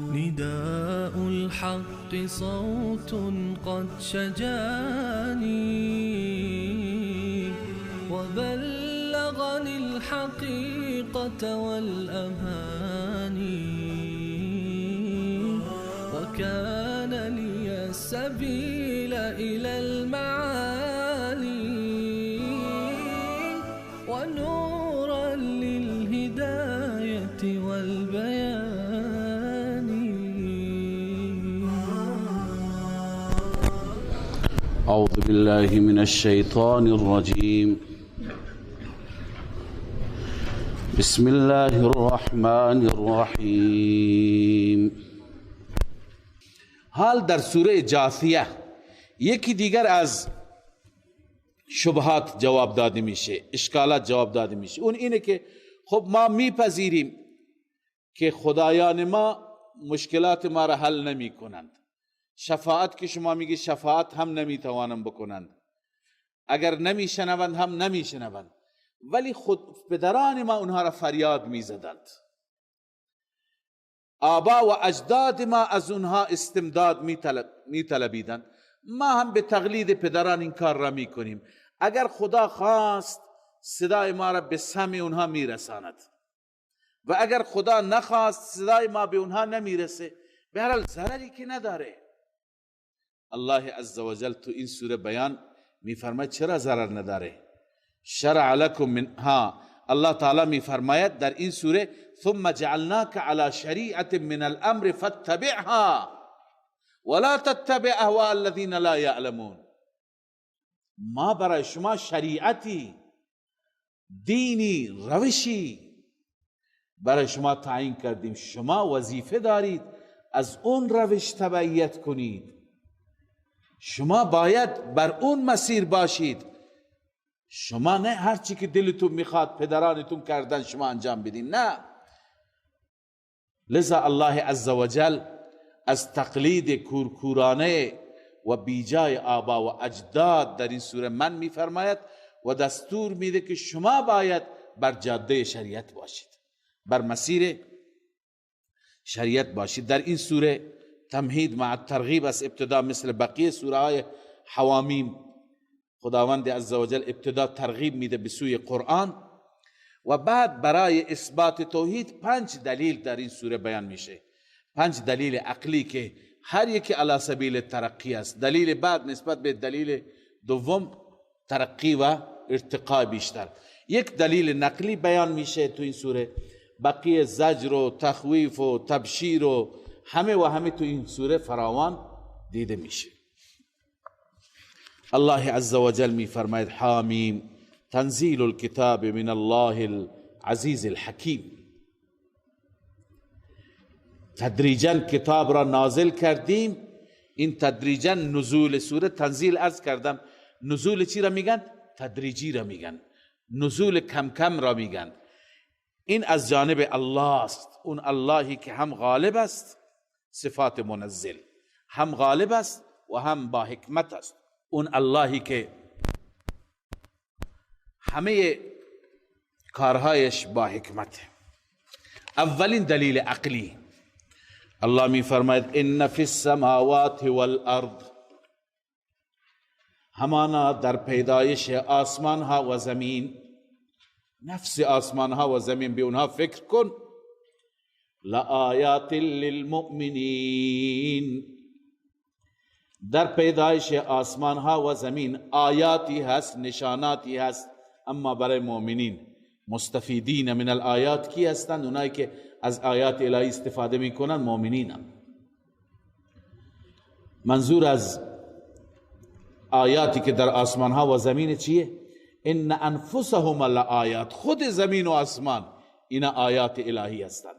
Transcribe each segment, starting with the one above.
نداء الحق صوت قد شجاني وبلغني الحقيقة والأماني وكان لي السبيل إلى المعالي ونورا للهداية والبيان. أعوذ بالله من الشيطان الرجيم. بسم الله الرحمن الرحیم. حال در سوره جاثیه یکی دیگر از شبهات جواب داده میشه، اشکالات جواب داده میشه. اون اینه که خب ما میپذیریم که خدایان ما مشکلات ما را حل نمی کنند. شفاعت که شما میگی شفاعت هم نمیتوانند بکنند، اگر نمیشنوند هم نمیشنوند، ولی خود پدران ما اونها را فریاد میزدند. آبا و اجداد ما از اونها استمداد میطلبیدند. ما هم به تقلید پدران این کار را میکنیم. اگر خدا خواست صدای ما را به سمع اونها میرساند و اگر خدا نخواست صدای ما به اونها نمیرسه، به هر حال ضرری که نداره. الله عزوجل تو این سوره بیان میفرماید چرا ضرر نداره. شرع لكم منها، الله تعالی میفرماید در این سوره ثم جعلناك على شریعة من الامر فاتبعها ولا تتبع اهواء الذين لا يعلمون. ما برای شما شریعتی، دینی، روشی برای شما تعیین کردیم. شما وظیفه دارید از اون روش تبعیت کنید. شما باید بر اون مسیر باشید. شما نه هر چی که دلتون میخواد پدرانتون کردن شما انجام بدین، نه. لذا الله عزوجل از تقلید کورکورانه و بیجای آبا و اجداد در این سوره من میفرماید و دستور میده که شما باید بر جاده شریعت باشید، بر مسیر شریعت باشید. در این سوره تمهید مع ترغیب از ابتدا، مثل بقیه سوره های حوامیم خداوند عزوجل ابتدا ترغیب میده به سوی قرآن و بعد برای اثبات توحید 5 دلیل در این سوره بیان میشه. 5 دلیل عقلی که هر یکی علی سبیل ترقی است. دلیل بعد نسبت به دلیل دوم ترقی و ارتقا بیشتر. یک دلیل نقلی بیان میشه تو این سوره، بقیه زجر و تخویف و تبشیر و همه تو این سوره فراوان دیده میشه. الله عزوجل می فرماید حامیم تنزیل الكتاب من الله العزیز الحکیم. تدریجا کتاب را نازل کردیم. این تدریجا نزول سوره، تنزیل عرض کردم، نزول چی را میگن؟ تدریجی را میگن، نزول کم کم را میگن. این از جانب الله است، اون اللهی که هم غالب است، صفات منزل، هم غالب است و هم با حکمت است. اون اللهی که همه کارهایش با حکمت. اولین دلیل عقلی، الله می فرماید ان فی السماوات والارض، همانا در پیدایش آسمان ها و زمین، نفس آسمان ها و زمین، به اونها فکر کن. لآیات للمؤمنین، در پیدایش آسمان ها و زمین آیاتی هست، نشاناتی هست، اما برای مؤمنین. مستفیدین من الآیات کی هستند؟ اونایی که از آیات الهی استفاده میکنن مؤمنین هم. منظور از آیاتی که در آسمان ها و زمین چیه؟ ان انفسهم لآیات، خود زمین و آسمان اینا آیات الهی هستند.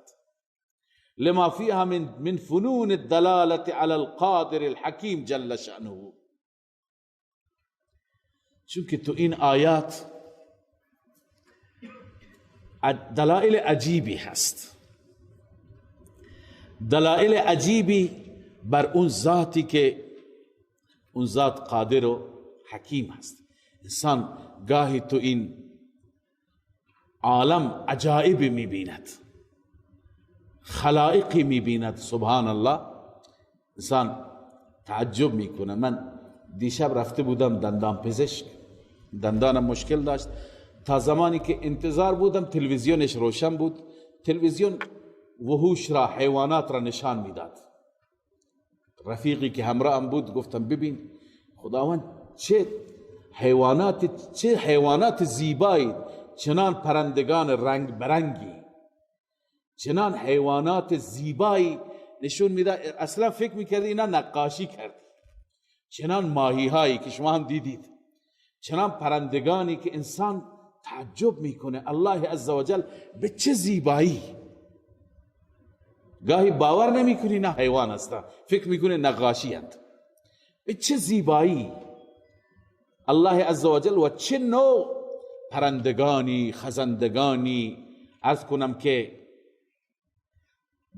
لما فيها من فنون الدلالة على القادر الحكيم جل شأنه. چونکه تو این آیات دلائل عجیبی هست، دلائل عجیبی بر اون ذاتی که اون ذات قادر و حکیم هست. انسان گاهی تو این عالم عجایب میبیند، خلائقی میبیند سبحان الله انسان تعجب میکنه. من دیشب رفته بودم دندان پزشک، دندانم مشکل داشت، تا زمانی که انتظار بودم تلویزیونش روشن بود، تلویزیون وحوش را، حیوانات را نشان میداد. رفیقی که همراهم بود گفتم ببین خداوند چه حیوانات زیبایی، چنان پرندگان رنگ برنگی، چنان حیوانات زیبایی نشون میده. اصلا فکر میکردی اینا نقاشی کرد. چنان ماهی هایی که شما هم دیدید، چنان پرندگانی که انسان تعجب میکنه الله عزوجل به چه زیبایی. گاهی باور نمیکنی نه حیوان هستن، فکر میکنه نقاشی هست. به چه زیبایی الله عزوجل و چه نوع پرندگانی، خزندگانی، عرض کنم که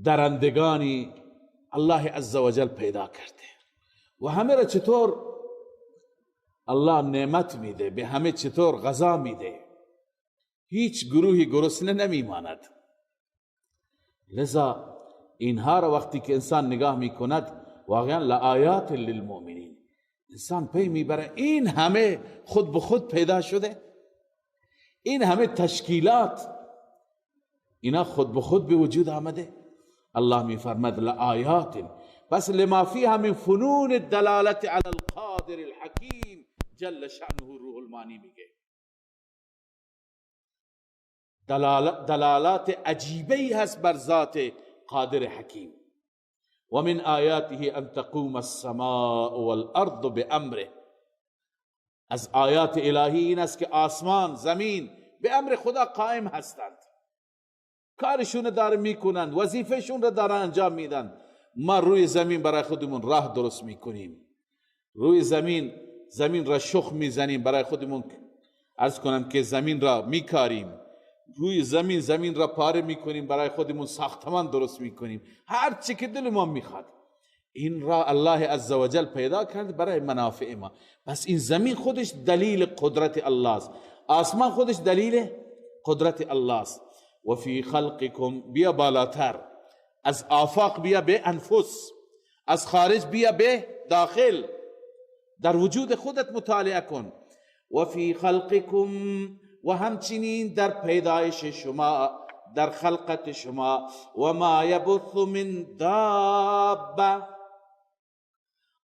درندگانی الله عزوجل پیدا کرده و همه را چطور الله نعمت میده، به همه چطور غذا میده، هیچ گروهی گرسنه نمیماند. لذا اینها را وقتی که انسان نگاه میکند واقعا لآیات للمؤمنین، انسان پی میبره این همه خود به خود پیدا شده، این همه تشکیلات اینا خود به خود به وجود آمده. الله میفرماد لآیات بس لما فیها من فنون الدلالت علی القادر الحکیم جل شأنه. روح المانی میگه دلالات عجیبی هست بر ذات قادر حکیم. و من آیاته ان تقوم السماء والارض بامره، از آیات الهی این است که آسمان زمین به امر خدا قائم هستند، کارشون دارن میکنند، وظیفهشون را دارن انجام میدن. ما روی زمین برای خودمون راه درست میکنیم، روی زمین را شخم میزنیم برای خودمون، عرض کنم که زمین را میکاریم، روی زمین را پاره میکنیم برای خودمون، ساختمان درست میکنیم، هر چی که دل ما میخواد. این را الله عزوجل پیدا کرد برای منافع ما. پس این زمین خودش دلیل قدرت الله است، آسمان خودش دلیل قدرت الله است. و فی خلقکم، بیا بالاتر، از آفاق بیا به انفس، از خارج بیا به داخل، در وجود خودت مطالعه کن. و فی خلقکم، و همچنین در پیدایش شما، در خلقت شما. و ما یبث من دابه،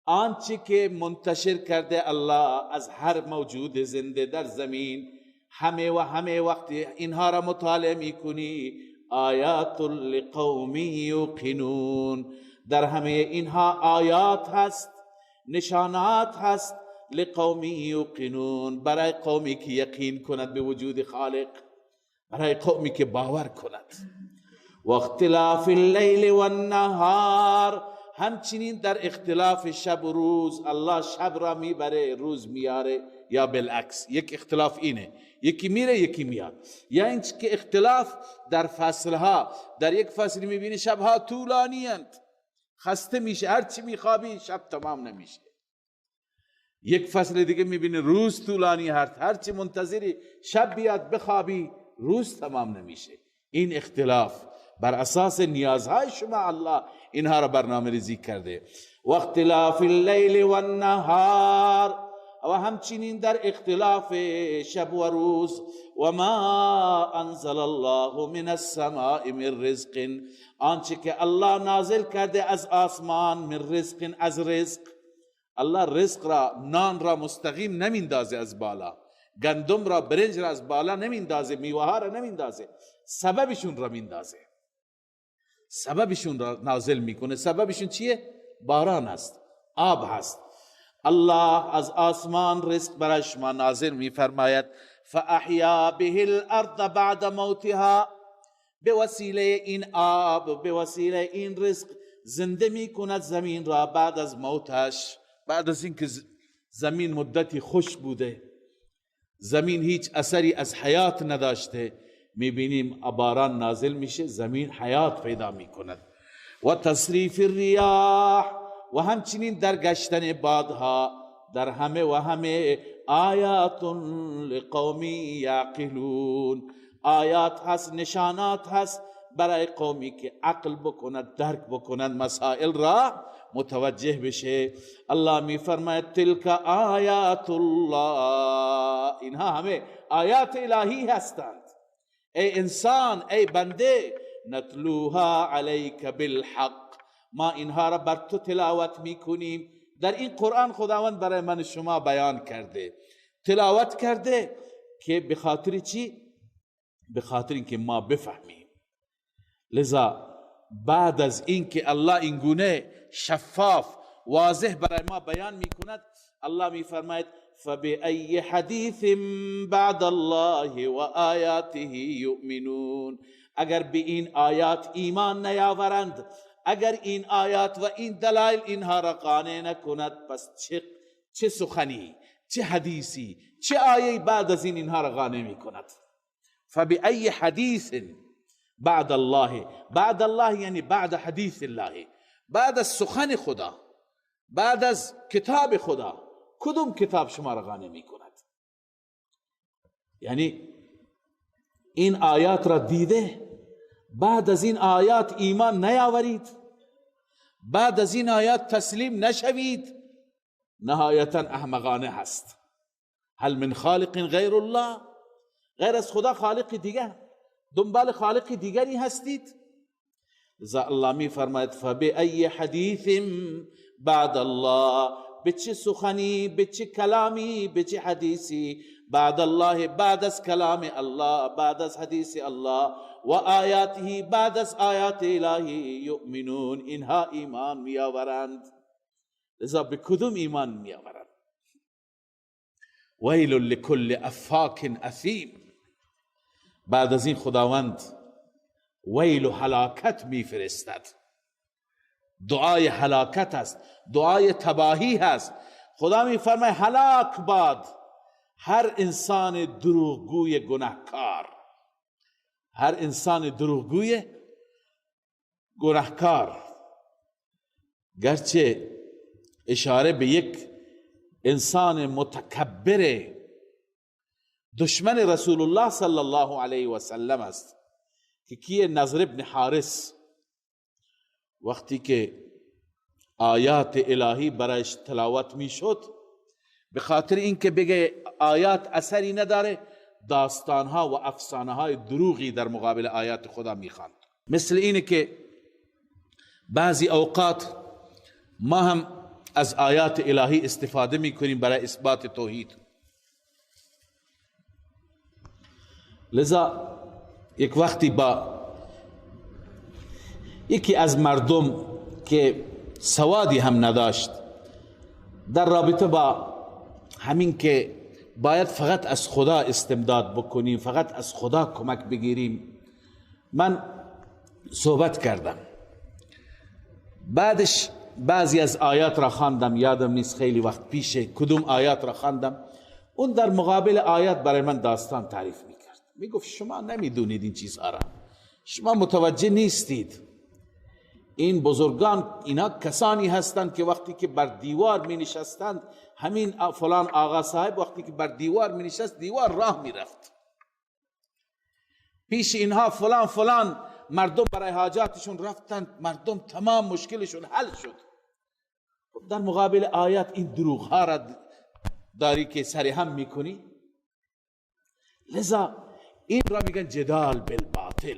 آنچه که منتشر کرده الله از هر موجود زنده در زمین، همه وقت اینها را مطالعه میکنی، آیات لقوم یوقنون، در همه اینها آیات هست، نشانات هست، لقوم یوقنون، برای قومی که یقین کند به وجود خالق، برای قومی که باور کند. و اختلاف اللیل و النهار، همچنین در اختلاف شب و روز، الله شب را میبره روز میاره، یا بالعکس. یک اختلاف اینه، یکی میره یکی میاد. یا این که اختلاف در فصلها، در یک فصل میبینی شبها طولانی اند، خسته میشه، هرچی میخوابی شب تمام نمیشه. یک فصل دیگه میبینی روز طولانی، هرچی منتظری شب بیاد بخوابی روز تمام نمیشه. این اختلاف بر اساس نیازهای شما الله اینها را برنامه ریزی کرده. و اختلاف اللیل و النهار، و همچنین در اختلاف شب و روز. و ما انزل الله من السماء من رزق، آنچه که الله نازل کرده از آسمان، من رزق، از رزق. الله رزق را، نان را مستقیم نمیندازه از بالا، گندم را، برنج را از بالا نمیندازه، میوه ها را نمیندازه، سببشون را میندازه، سببشون را نازل میکنه. سببشون چیه؟ باران است، آب هست. الله از آسمان رزق برای شما نازل میفرماید. فاحیا به الارض بعد موتها، به وسیله این آب، به وسیله این رزق زنده میکند زمین را بعد از موتش. بعد از اینکه زمین مدتی خشک بوده، زمین هیچ اثری از حیات نداشته، میبینیم باران نازل میشه، زمین حیات پیدا میکند. و تصریف الریاح، و همچنین در گشتن بادها، در همه آیات لقوم یعقلون، آیات هست، نشانات هست برای قومی که عقل بکند، درک بکند، مسائل را متوجه بشه. الله می فرماید تلک آیات الله، اینها همه آیات الهی هستند. ای انسان، ای بنده، نتلوها علیک بالحق، ما اینها را بر تو تلاوت میکنیم. در این قرآن خداوند برای من شما بیان کرده، تلاوت کرده که به خاطر چی؟ به خاطر اینکه ما بفهمیم. لذا بعد از اینکه الله اینگونه شفاف واضح برای ما بیان میکند، الله میفرماید فبأي حدیث بعد الله و آیاته یؤمنون، اگر به این آیات ایمان نیاورند، اگر این آیات و این دلائل اینها را قانع نکند، پس چه سخنی، چه حدیثی، چه آیه بعد از اینها را قانع میکند؟ فبأي حدیث بعد الله، بعد الله یعنی بعد حدیث الله، بعد از سخن خدا، بعد از کتاب خدا، کدوم کتاب شما را قانع میکند؟ یعنی این آیات را دیده، بعد از این آیات ایمان نیاورید، بعد از این آیات تسلیم نشوید، نهایتا احمقانه هست. هل من خالق غیر الله، غیر از خدا خالق دیگر، دنبال خالق دیگری هستید؟ لذا الله می فرماید فبأي حدیث بعد الله، به چه سخنی، به چه کلامی، به چه حدیثی بعد الله، بعد از کلام الله، بعد از حدیث الله و آیاته، بعد از آیات الهی، یؤمنون، اینها ایمان می آورند. لذا به کدوم ایمان می آورند؟ ویل لکل افاک اثیم، بعد از این خداوند ویل و هلاکت می فرستد. دعای هلاکت است، دعای تباهی هست. خدا می فرماید هلاک باد هر انسان دروغگوی گناهکار، هر انسان دروغگوی گناهکار. گرچه اشاره به یک انسان متکبر دشمن رسول الله صلی الله علیه و سلم است که کیه؟ نضر ابن حارس. وقتی که آیات الهی برایش تلاوت می شد، به خاطر اینکه بگه آیات اثری نداره، داستانها و افسانه‌های دروغی در مقابل آیات خدا می خواند. مثل اینه که بعضی اوقات ما هم از آیات الهی استفاده می کنیم برای اثبات توحید. لذا یک وقتی با یکی از مردم که سوادی هم نداشت، در رابطه با همین که باید فقط از خدا استمداد بکنیم، فقط از خدا کمک بگیریم، من صحبت کردم. بعدش بعضی از آیات را خواندم، یادم نیست خیلی وقت پیشه کدوم آیات را خواندم. اون در مقابل آیات برای من داستان تعریف میکرد. میگفت شما نمیدونید این چیزها را، شما متوجه نیستید. این بزرگان اینا کسانی هستند که وقتی که بر دیوار می نشستند، همین فلان آقا صاحب وقتی که بر دیوار می نشست، دیوار راه می رفت. پیش اینها فلان مردم برای حاجاتشون رفتند، مردم تمام مشکلشون حل شد. در مقابل آیات این دروغ ها را داری که سرهم می کنی. لذا این را میگن جدال بالباطل،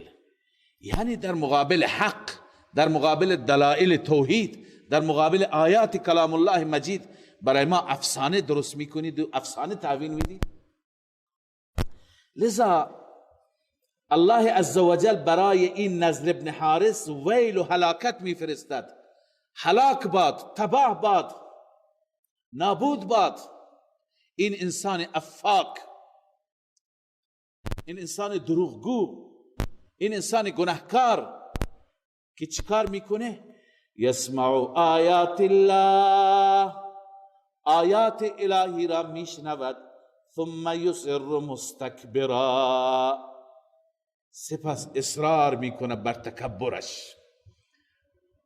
یعنی در مقابل حق، در مقابل دلائل توحید، در مقابل آیات کلام الله مجید برای ما افسانه درست میکنید و افسانه تعویل میدید. لذا الله عزوجل برای این نضر ابن حارس ویل و هلاکت میفرستد. هلاک باد، تباه باد، نابود باد این انسان افاک، این انسان دروغگو، این انسان گناهکار که چیکار میکنه؟ یسمع آیات الله، آیات الهی را میشنود، ثم یصر مستکبرا، سپس اصرار میکنه بر تکبرش،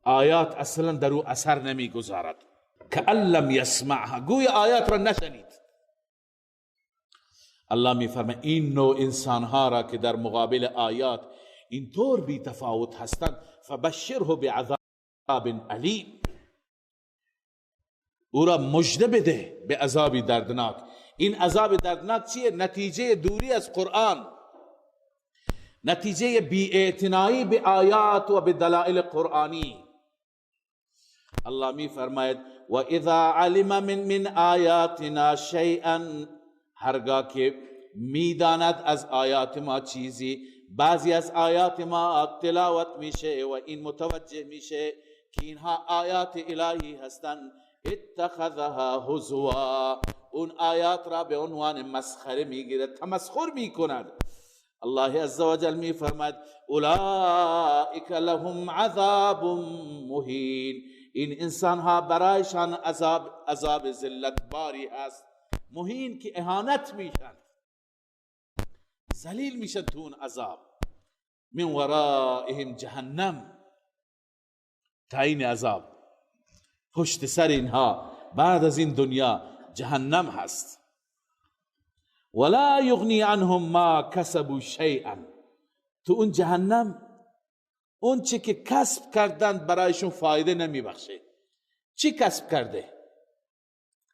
آیات اصلا در او اثر نمیگذارد. کأن لم یسمعها، گوی آیات را نشنید. الله میفرماید این نوع انسانها را که در مقابل آیات اینطور بی تفاوت هستند. فبشره بعذاب علیم، او را مژده بده به عذابی دردناک. این عذاب دردناک چیه؟ نتیجه دوری از قرآن، نتیجه بی‌اعتنایی به آیات و به دلائل قرآنی. الله می فرماید و اذا علم من آیاتنا شیئا، هرگاه که میداند از آیات ما چیزی، بعضی از آیات ما تلاوت میشه و این متوجه میشه که اینها آیات الهی هستند، اتخذها هزوا، اون آیات را به عنوان مسخره میگیرد، تمسخر میکند. الله عزوجل می فرماید اولئک لهم عذاب مهین، این انسان ها برایشان عذاب ذلت باری هست، مهین که اهانت میشن، ذلیل میشن تو اون عذاب. من ورائهم جهنم، تعیین عذاب پشت سر اینها بعد از این دنیا جهنم هست. ولا یغنی عنهم ما کسبوا شیئا، تو اون جهنم اون چی که کسب کردند برایشون فایده نمی بخشه. چی کسب کرده؟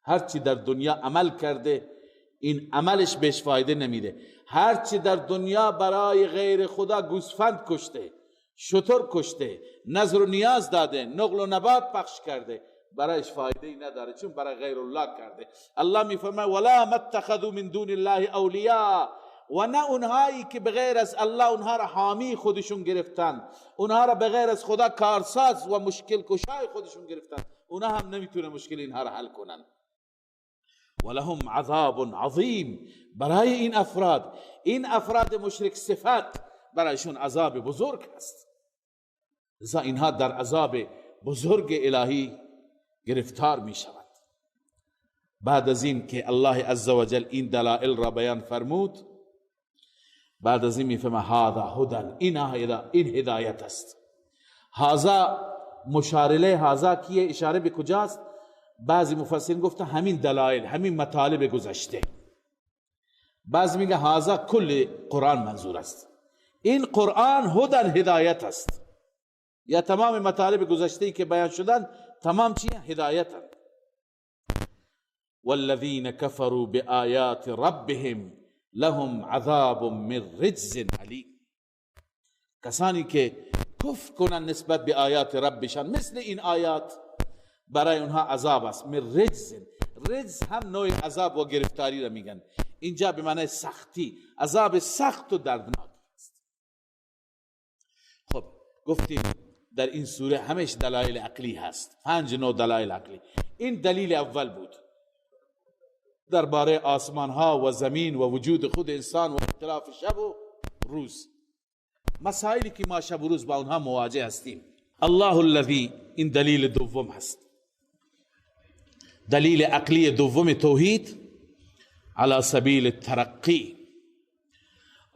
هرچی در دنیا عمل کرده این عملش بهش فایده نمیده. هرچی در دنیا برای غیر خدا گوسفند کشته، شتر کشته، نظر و نیاز داده، نقل و نبات پخش کرده، برایش فایده ای نداره، چون برای غیر الله کرده. الله می فرماید ولا متخذوا من دون الله اولیاء، و نه اونهایی که بغیر از الله اونها را حامی خودشون گرفتن، اونها را بغیر از خدا کارساز و مشکل کشای خودشون گرفتن، اونها هم نمیتونه مشکل اینها را حل کنن. ولهم عذاب عظیم، برای این افراد مشرک صفت برایشون عذاب بزرگ است. لذا اینها در عذاب بزرگ الهی گرفتار می شود. بعد از این که الله عزوجل این دلائل را بیان فرمود، بعد از این می فهمه هذا هدن، این هدایت است. هذا مشارله، هذا کیه؟ اشاره به کجاست؟ بعضی مفسرین گفته همین دلائل، همین مطالب گذشته. بعضی میگه هذا کل قرآن منظور است. این قرآن هدن، هدایت است، یا تمام مطالب گذشته که بیان شدن تمام چیه؟ هدایتند. والذین کفروا بآیات ربهم لهم عذاب من رجز علیم، کسانی که کفر کنن نسبت به آیات ربشان، مثل این آیات برای اونها عذاب است. من رجز، رجز هم نوع عذاب و گرفتاری را میگن، اینجا به معنی سختی، عذاب سخت و دردناک است. خب گفتیم در این سوره همش دلایل عقلی هست، 5 نوع دلایل عقلی. این دلیل اول بود درباره آسمان ها و زمین و وجود خود انسان و اختلاف شب و روز، مسائلی که ما شب و روز با اونها مواجه هستیم. الله الذی، این دلیل دوم هست، دلیل عقلی دوم توحید على سبیل الترقی.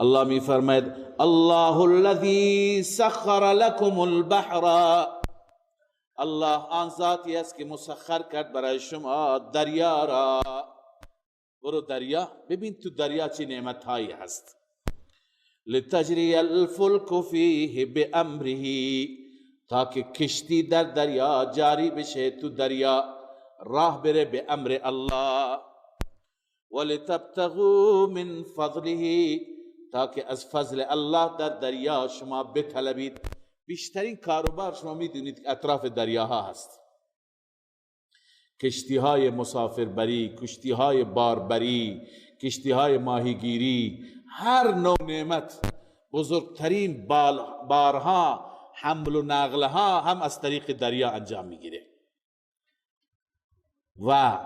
الله می فرماید الله الذی سخر لكم البحر، الله آن ذاتی است که مسخر کرد برای شما دریا را. برو دریا ببین تو دریا چه نعمت هایی هست. لتجری الفلک فیه بامره، تاکه کشتی در دریا جاری بشه، تو دریا راه بره به امر الله. ولتبتغوا من فضله، تاکه از فضل الله در دریا شما بطلبید. بیشترین کاروبار شما میدونید اطراف دریاها هست، کشتی های مسافربری، کشتی های باربری، کشتی های ماهیگیری، هر نوع نعمت، بزرگترین بارها، حمل و نقلها هم از طریق دریا انجام میگیره. و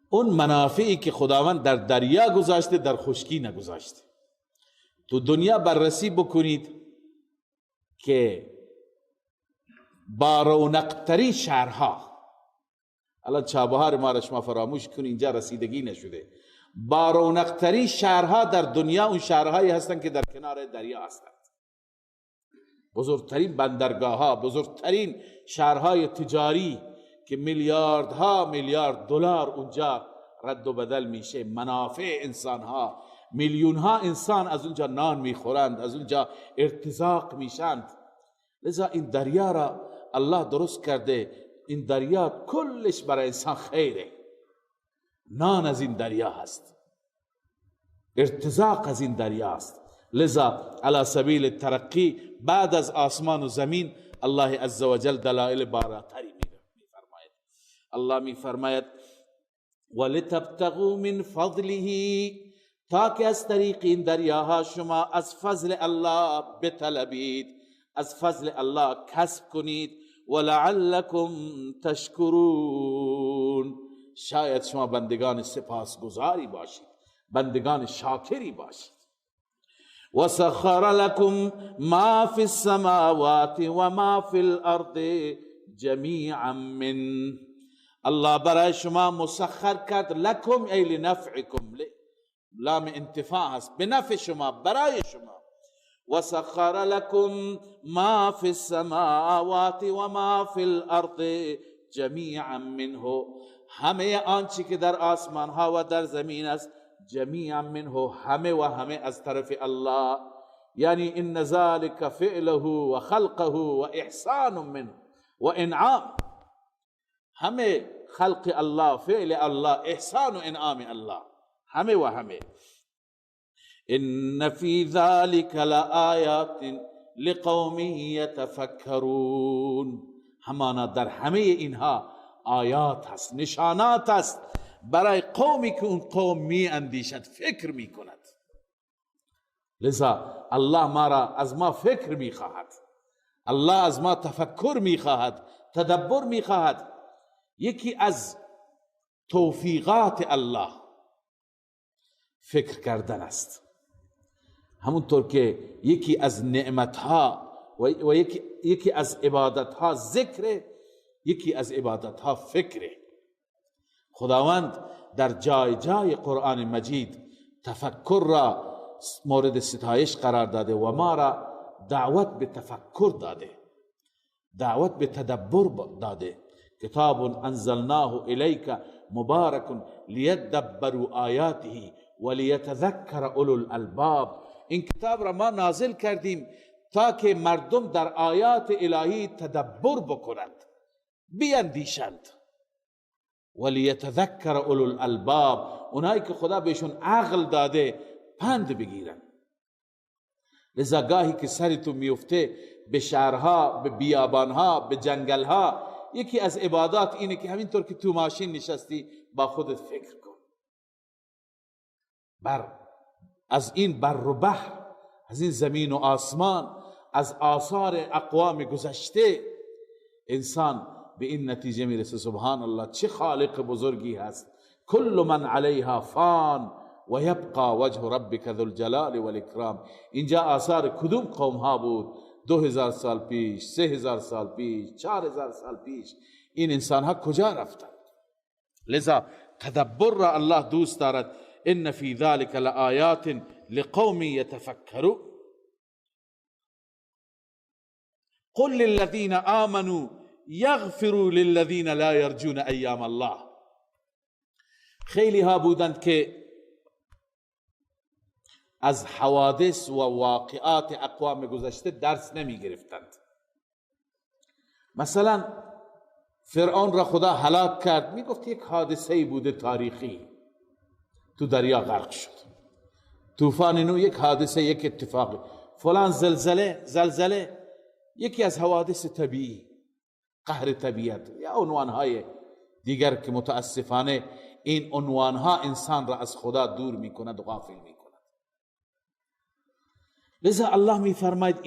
اون منافعی که خداوند در دریا گذاشته در خشکی نگذاشته. تو دنیا بررسی بکنید که با رونق‌ترین شهرها، الان چابهار ما را شما فراموش کنید، اینجا رسیدگی نشده، با رونق‌ترین شهرها در دنیا اون شهرهایی هستند که در کنار دریا هستند. بزرگترین بندرگاه ها، بزرگترین شهرهای تجاری که میلیاردها میلیارد دلار اونجا رد و بدل میشه، منافع انسان ها، میلیون ها انسان از اونجا نان میخورند، از اونجا ارتزاق میشند. لذا این دریا را الله درست کرده، این دریا کلش برای انسان خیره. نان از این دریا هست، ارتزاق از این دریا است. لذا علی سبیل ترقی بعد از آسمان و زمین الله عزوجل دلائل بالاتری میفرماید. الله میفرماید ولتبتغوا من فضله، تا که از طریق این دریاها شما از فضل الله بطلبید، از فضل الله کسب کنید. ولعلکم تشکرون، شاید شما بندگان سپاسگزاری باشید، بندگان شاکری باشید. وسخر لكم ما في السماوات وما في الارض جميعا من، الله برای شما مسخر کرد. لکم ای لنفعکم، لام انتفاع هست، به نفع شما، برای شما. وسخر لكم ما في السماوات وما في الارض جميعا منه، همه آنچه که در آسمان ها و در زمین است، جمیعا منه، همه و همه از طرف الله. یعنی ان ذلك فعله و خلقه و احسان منه و انعام، همه خلق الله، فعل الله، احسان و انعام الله، همه و همه. ان فی ذلك لآیات لقوم یتفکرون، همانا در همه اینها آیات هست، نشانات هست برای قومی که اون قوم می اندیشد، فکر می کند. لذا الله ما را از ما فکر می خواهد، الله از ما تفکر می خواهد، تدبر می خواهد. یکی از توفیقات الله فکر کردن است، همونطور که یکی از نعمتها و یکی از عبادتها ذکر، یکی از عبادتها فکره. خداوند در جای جای قرآن مجید تفکر را مورد ستایش قرار داده و ما را دعوت به تفکر داده، دعوت به تدبر داده. کتاب انزلناه الیک مبارک لیدبروا آیاته ولیتذکر اولو الالباب، این کتاب را ما نازل کردیم تا که مردم در آیات الهی تدبر بکنند، بیندیشند. ولیتذکر اولو الالباب، اونایی که خدا بهشون عقل داده پند بگیرن. لذا گاهی که سرتون میفته به شهرها، به بیابانها، به جنگلها، یکی از عبادات اینه که همینطور که تو ماشین نشستی با خودت فکر کن. از این بر و بحر، از این زمین و آسمان، از آثار اقوام گذشته انسان به این نتیجه میرسه سبحان الله چه خالق بزرگی هست. کل من علیها فان و یبقى وجه ربک ذو الجلال والاکرام. اینجا آثار کدوم قوم ها بود؟ 2000 سال پیش، 3000 سال پیش، 4000 سال پیش. این انسان ها کجا رفتند؟ لذا تدبر را الله دوست دارد. ان فی ذلک لآیات لقوم یتفکرون. قل للذین آمنوا یغفروا للذین لا یرجون ایام الله. خیلی ها بودند که از حوادث و واقعات اقوام گذشته درس نمی گرفتند. مثلا فرعون را خدا هلاک کرد، می گفت یک حادثه بوده تاریخی، تو دریا غرق شد. طوفان نوح یک حادثه، یک اتفاقی. فلان زلزله یکی از حوادث طبیعی، قهر طبیعت یا عنوانهای دیگر که متاسفانه این عنوانها انسان را از خدا دور می کند و غافل می کند. لذا الله می فرماید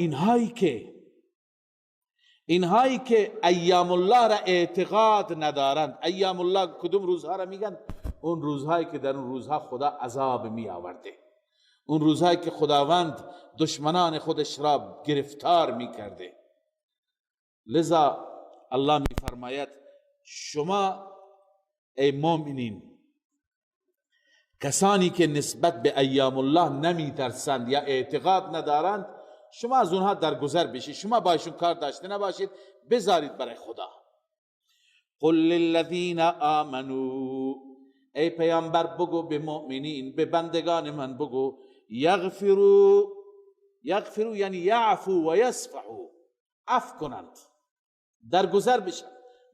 اینهایی که ایام الله را اعتقاد ندارند. ایام الله کدوم روزها را میگن؟ اون روزهایی که در اون روزها خدا عذاب می آورده، اون روزهایی که خداوند دشمنان خودش را گرفتار می کرده. لذا الله می فرماید شما ای مؤمنین، کسانی که نسبت به ایام الله نمی ترسند یا اعتقاد ندارند، شما از اونها درگذر بشید، شما باشون کار داشته نباشید، بذارید برای خدا. قل للذین آمنوا، ای پیامبر بگو به مؤمنین، به بندگان من بگو یغفروا یعنی یعفو و یصفحوا، عفو کنند، درگذر بشن،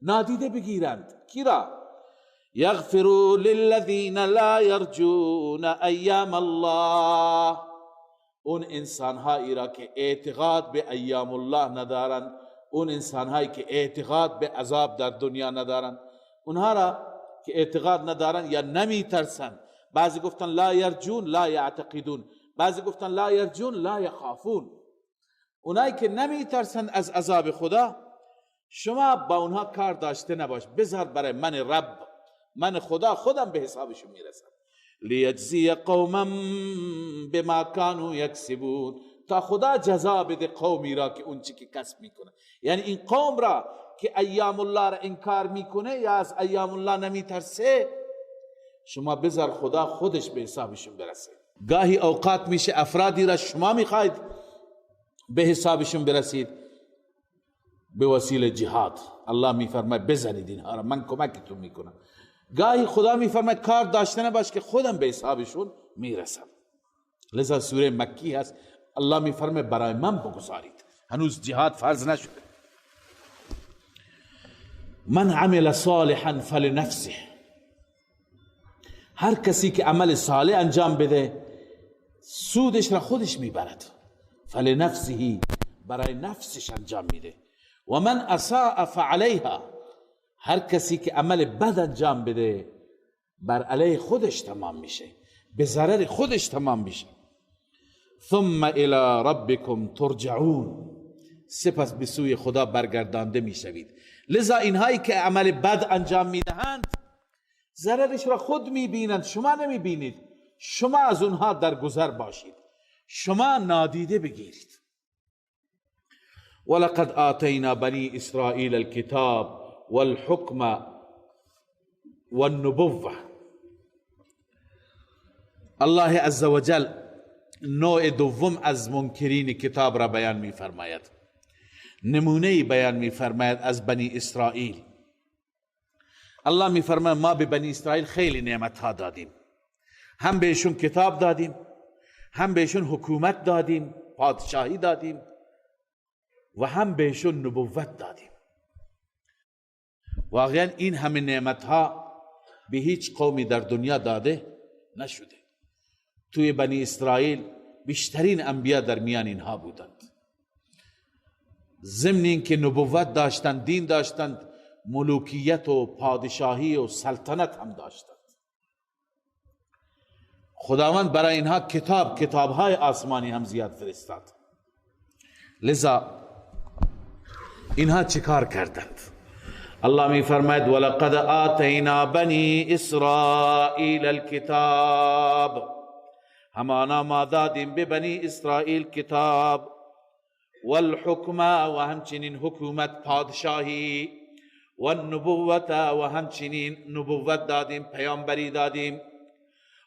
نادیده بگیرند. کی را؟ یغفروا للذین لا یرجون ایام الله، اون انسانهایی را که اعتقاد به ایام الله ندارند، اون انسانهایی که اعتقاد به عذاب در دنیا ندارند، اونها را که اعتقاد ندارند یا نمی ترسند. بعضی گفتن لا یرجون لا یعتقدون، بعضی گفتن لا یرجون لا یخافون. اونایی که نمی ترسند از عذاب خدا، شما با اونها کار داشته نباش، بذار برای من رب، من خدا خودم به حسابشون میرسم. لیجزی قوما بما کانوا یکسبون، تا خدا جزا بده قومی را که اون چی که کسب میکنه. یعنی این قوم را که ایام الله را انکار میکنه یا از ایام الله نمیترسه، شما بذار خدا خودش به حسابشون برسه. گاهی اوقات میشه افرادی را شما میخواید به حسابشون برسید به وسیله جهاد، الله میفرماید بزنید اینها را، من کمکتون میکنم. گاهی خدا میفرماید کار داشته نباش که خودم به حسابشون میرسم. لذا سوره مکی هست، الله میفرماید برای من بگذارید، هنوز جهاد فرض نشده. من عمل صالحا فلنفسه، هر کسی که عمل صالح انجام بده سودش را خودش میبرد. فلنفسه، برای نفسش انجام میده. و من اساء فعلیها، هر کسی که عمل بد انجام بده بر علیه خودش تمام میشه، به ضرر خودش تمام میشه. ثم الى ربکم ترجعون، سپس به سوی خدا برگردانده میشوید. لذا اینهایی که عمل بد انجام میدهند ضررش را خود میبینند، شما نمیبینید. شما از اونها درگذر باشید، شما نادیده بگیرید. ولقد آتینا بنی اسرائیل الكتاب والحکم والنبوة. الله عزوجل نوع دوم از منکرین کتاب را بیان می فرماید، نمونه بیان می فرماید از بنی اسرائیل. الله می فرماید ما به بنی اسرائیل خیلی نعمت ها دادیم، هم بهشون کتاب دادیم، هم بهشون حکومت دادیم، پادشاهی دادیم، و هم بهشون نبوت دادیم. واقعا این همه نعمت ها به هیچ قومی در دنیا داده نشده. توی بنی اسرائیل بیشترین انبیا در میان اینها بودند. ضمن این که نبوت داشتند، دین داشتند، ملوکیت و پادشاهی و سلطنت هم داشتند. خداوند برای اینها کتابهای آسمانی هم زیاد فرستاد. لذا اینها چیکار کردند؟ الله می فرماید ولقد آتینا بنی اسرائیل الكتاب، همانا ما دادیم به بنی اسرائیل کتاب، والحکم، و همچنین حکومت پادشاهی، والنبوت، و همچنین نبوت دادیم، پیامبری دادیم،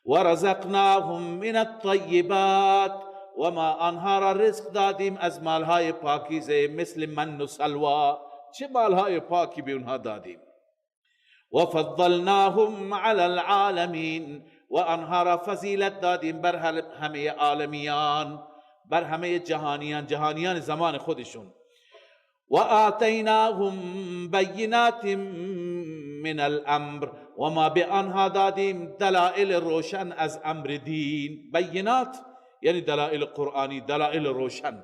ورزقناهم من الطیبات، و ما آنها را رزق دادیم از مالهای پاکیزه، مثل من و سلوا. چه مالهای پاکی به اونها دادیم. و فضلناهم علی العالمین، و آنها را فضیلت دادیم بر همه عالمیان، بر همه جهانیان زمان خودشون. و آتیناهم بینات من الامر، و ما به آنها دادیم دلائل روشن از امر دین. بینات یعنی دلائل قرآنی، دلائل روشن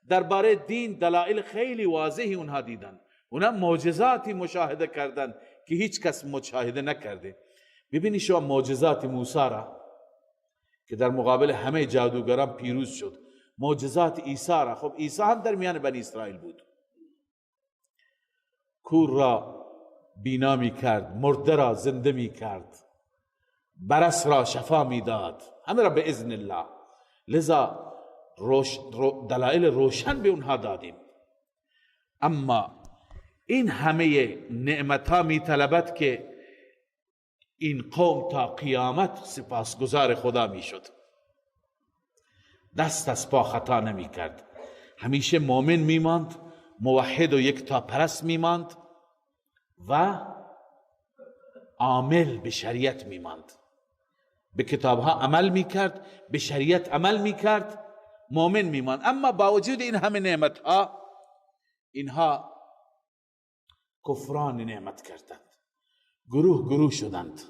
درباره دین، دلائل خیلی واضحی اونها دیدن. اونها معجزاتی مشاهده کردن که هیچ کس مشاهده نکرده. ببینی شما معجزات موسی را که در مقابل همه جادوگران پیروز شد، معجزات عیسی را، خب عیسی هم در میان بنی اسرائیل بود، کور را بینا می کرد، مرده را زنده می کرد، برس را شفا می داد، همه را به اذن الله. لذا دلائل روشن به اونها دادیم. اما این همه نعمت ها می طلبد که این قوم تا قیامت سپاسگزار خدا می شد، دست از پا خطا نمی کرد، همیشه مؤمن می ماند، موحد و یکتا پرست می ماند، و عامل به شریعت میماند، به کتابها عمل میکرد، به شریعت عمل میکرد، مؤمن میماند. اما با وجود این همه نعمتها اینها کفران نعمت کردند، گروه گروه شدند،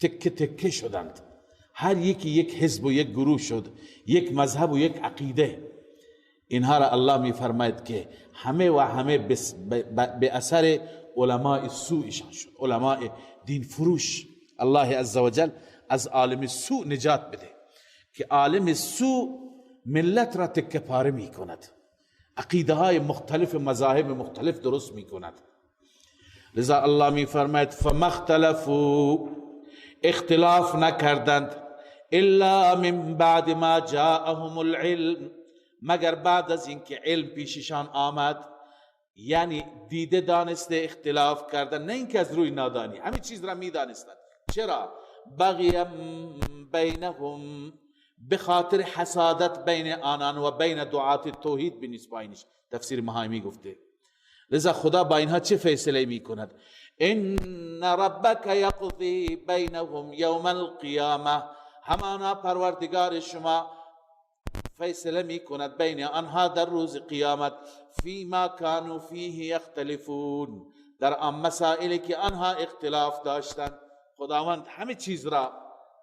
تکه تکه شدند، هر یکی یک حزب و یک گروه شد، یک مذهب و یک عقیده. اینها را الله می فرماید که همه و همه به اثر علماء سوء ایشان شد، علماء دین فروش. الله عزوجل از عالم سوء نجات بده که عالم سوء ملت را تکه پاره می کند، عقیده های مختلف، مذاهب مختلف درست می کند. لذا الله می فرماید فما اختلفوا، اختلاف نکردند، الا من بعد ما جاءهم العلم، مگر بعد از اینکه علم پیششان آمد. یعنی دیده دانسته اختلاف کردن، نه اینکه از روی نادانی، همه چیز را می دانستند. چرا؟ بغی بینهم، به خاطر حسادت بین آنان و بین دعات توحید به نسبانش. تفسیر مهایمی گفته. لذا خدا با اینها چه فیصله می کند؟ ان ربک یقضی بینهم یوم القیامه، همانا پروردگار شما فیصله می کند بین آنها در روز قیامت، فیما کانوا فیه یختلفون، در آن مسائلی که آنها اختلاف داشتند. خداوند همه چیز را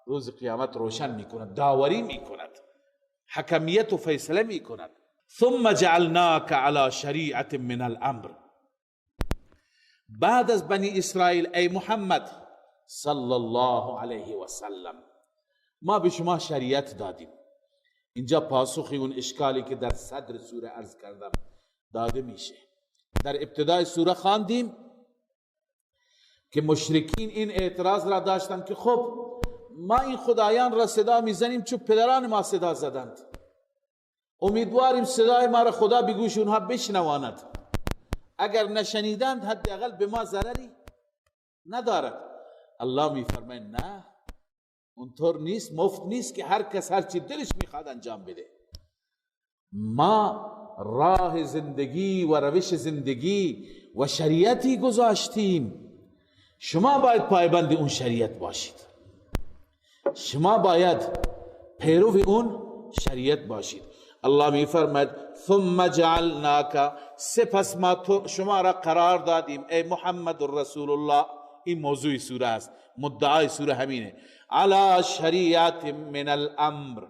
روز قیامت روشن می کند، داوری می کند، حکمیت و فیصله می کند. ثم جعلناک علی شریعت من الامر، بعد از بنی اسرائیل ای محمد صلی الله علیه و سلم ما به شما شریعت دادیم. اینجا پاسخی اون اشکالی که در صدر سوره عرض کردم داده میشه. در ابتدای سوره خواندیم که مشرکین این اعتراض را داشتند که خب ما این خدایان را صدا میزنیم چون پدران ما صدا زدند، امیدواریم صدای ما را خدا به گوش اونها بشنواند، اگر نشنیدند حداقل به ما ضرری ندارد. الله میفرماید نه، اونطور نیست، مفت نیست که هر کس هر چی دلش میخواد انجام بده. ما راه زندگی و روش زندگی و شریعتی گذاشتیم، شما باید پایبند اون شریعت باشید، شما باید پیرو اون شریعت باشید. الله میفرماید ثم جعلناک، سپس ما شما را قرار دادیم ای محمد رسول الله، این موضوع سوره است، مدعای سوره همینه، علی شریعت من الامر،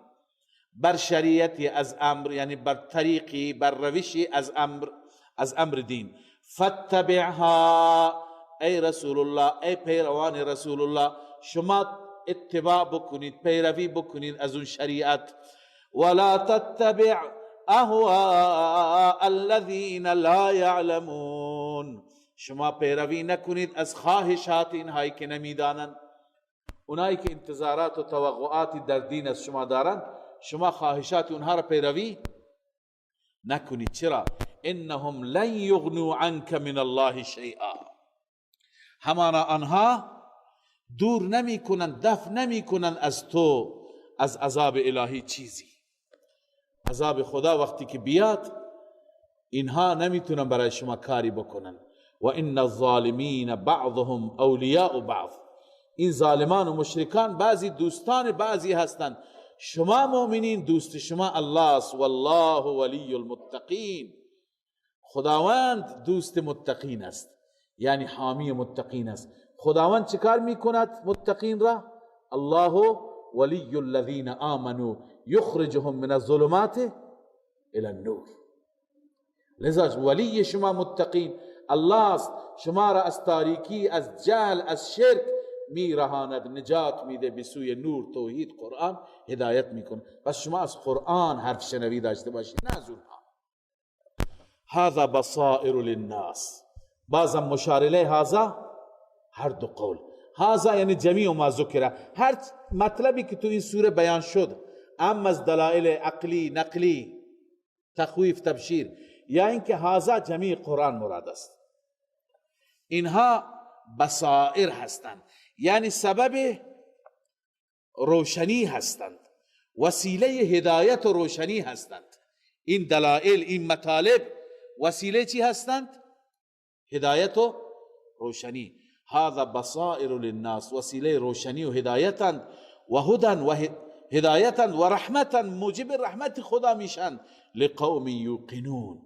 بر شریعتی از امر، یعنی بر طریقی، بر روشی از امر دین. فاتبعها، ای رسول الله، ای پیروان رسول الله، شما اتباع بکنید، پیروی بکنید از اون شریعت. ولا تتبع اهواء الذین لا یعلمون، شما پیروی نکنید از خواهشات اینهایی که نمیدانند، اونایی که انتظارات و توقعاتی در دین از شما دارند، شما خواهشات اونها را پیروی نکنید. چرا؟ انهم لن یغنوا عنک من الله شیئا، همانا آنها دور نمی کنند، دفع نمی کنند از تو، از عذاب الهی چیزی. عذاب خدا وقتی که بیاد اینها نمیتونن برای شما کاری بکنن. و ان الظالمین بعضهم اولیاء بعض، این ظالمان و مشرکان بعضی دوستان بعضی هستند. شما مؤمنین دوست شما الله است، والله ولی المتقین، خداوند دوست متقین است، یعنی حامی متقین است. خداوند چیکار میکند متقین را؟ الله ولی الذین آمنوا یخرجهم من الظلمات الى النور. لذا ولی شما متقین الله است، شما را از تاریکی، از جهل، از شرک میرهاند، نجات میده، به سوی نور، توحید، قرآن هدایت میکنه. پس شما از قرآن حرف شنوی داشته باشید، نه از اونها. هذا بصائر للناس، بازم مشار الیه هذا، هر دو قول، هذا یعنی جمیع ما ذکره، هر مطلبی که تو این سوره بیان شد، اما از دلائل عقلی، نقلی، تخویف، تبشیر، یا اینکه هذا جمیع قرآن مراد است. اینها بصائر هستند، یعنی سبب روشنی هستند، وسیله هدایت و روشنی هستند. این دلائل، این مطالب وسیله چی هستند؟ هدایت و روشنی. هذا بصائر للناس، وسیله روشنی و هدایتند و هدن و هدایتند و رحمتند، موجب رحمت خدا میشن. لقوم یوقنون،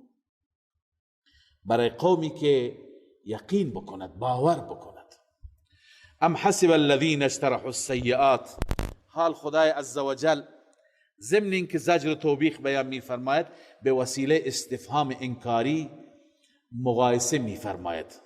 برای قومی که یقین بکند، باور بکند. ام حسب الذین اجترحوا السیئات، حال خدای عزوجل ضمن اینکه زجر و توبیخ بیان میفرماید، به وسیله استفهام انکاری مقایسه میفرماید.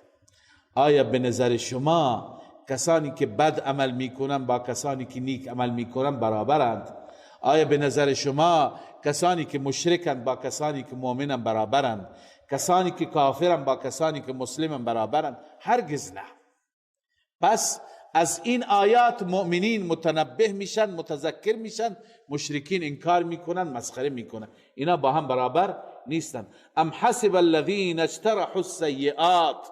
آیا به نظر شما کسانی که بد عمل میکنن با کسانی که نیک عمل میکنن برابرند؟ آیا به نظر شما کسانی که مشرکند با کسانی که مؤمنند برابرند؟ کسانی که کافرند با کسانی که مسلمند برابرند؟ هرگز نه. پس از این آیات مؤمنین متنبه میشن، متذکر میشن، مشرکین انکار میکنن، مسخره میکنن. اینا با هم برابر نیستن. ام حسب الذین اجترحوا السیئات،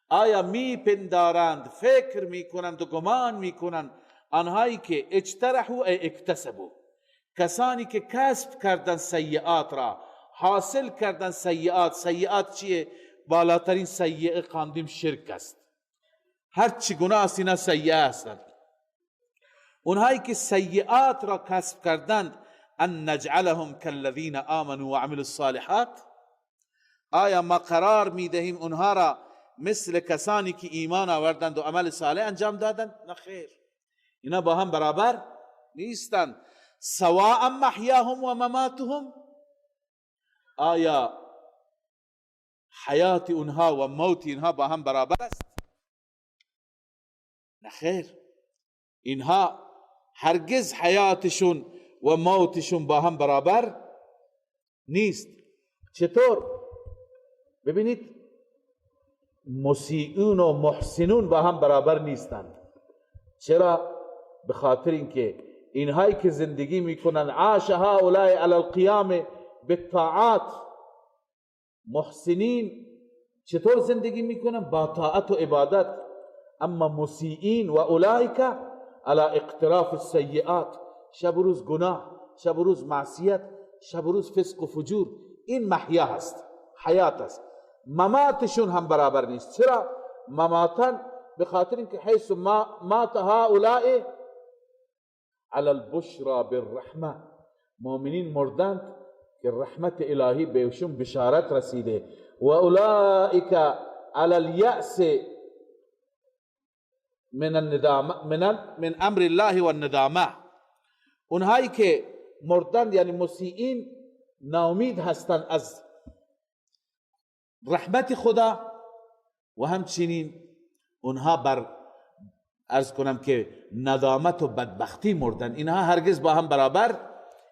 آیا میپندارند، فکر میکنند و گمان میکنند آنهایی که اجترحوا ای اکتسبوا، کسانی که کسب کردن سیئات را، حاصل کردن سیئات. سیئات چیه؟ بالاترین سیئه خواندیم شرک است. هر چی گناه است اینا سیئه هستند. اونهایی که سیئات را کسب کردند، ان نجعلهم كالذین آمنوا وعملوا الصالحات، آیا ما قرار میدهیم اونها را مثل کسانی که ایمان آوردند و عمل صالح انجام دادند؟ نه خیر، اینا با هم برابر نیستند. سواء محیاهم و مماتهم، آیا حیات اونها و موت اینها با هم برابر است؟ نه خیر، اینها هرگز حیاتشون و موتشون با هم برابر نیست. چطور؟ ببینید، مسیئون و محسنون با هم برابر نیستند. چرا؟ به خاطر اینکه اینهایی که زندگی میکنن عاش هؤلاء علی القیام بالطاعات، محسنین چطور زندگی میکنن؟ با طاعت و عبادت. اما مسیئین و اولئک علی اقتراف السیئات، شب و روز گناه، شب و روز معصیت، شب و روز فسق و فجور. این محیا هست، حیات است. مماتشون هم برابر نیست. چرا؟ مماتن به خاطر اینکه حیث مات هؤلاء علی البشرى بالرحمه، مؤمنین مردند که رحمت الهی بهشون بشارت رسیده. و اولئک علی الیأس من امر الله و الندامه، اونهایی که مردند یعنی مسیئین ناامید هستند از رحمت خدا، و همچنین اونها بر عرض کنم که ندامت و بدبختی مردن. اینها هرگز با هم برابر